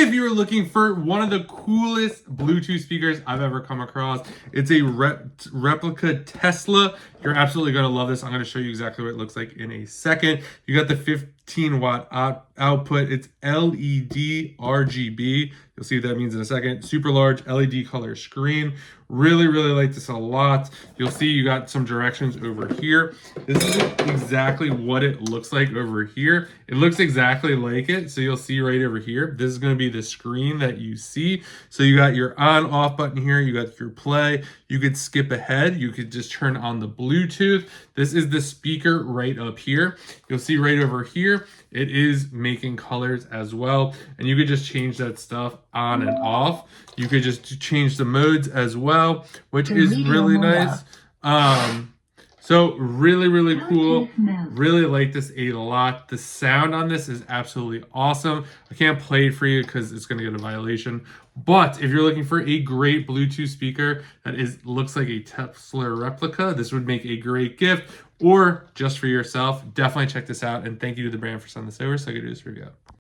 if you're looking for one of the coolest Bluetooth speakers I've ever come across, it's a replica Tesla. You're absolutely going to love this. I'm going to show you exactly what it looks like in a second. You got the 15-watt output. It's LED RGB. You'll see what that means in a second. Super large LED color screen. Really, really like this a lot. You'll see you got some directions over here. This is exactly what it looks like over here. It looks exactly like it. So you'll see right over here. This is going to be the screen that you see. So you got your on off button here. You got your play. You could skip ahead. You could just turn on the Bluetooth. This is the speaker right up here. You'll see right over here, it is making colors as well. And you could just change that stuff on and off. You could just change the modes as well, which is really nice. So really, really cool. Really like this a lot. The sound on this is absolutely awesome. I can't play it for you because it's going to get a violation. But if you're looking for a great Bluetooth speaker that looks like a Tesla replica, this would make a great gift. Or just for yourself, definitely check this out. And thank you to the brand for sending this over so I could do this review.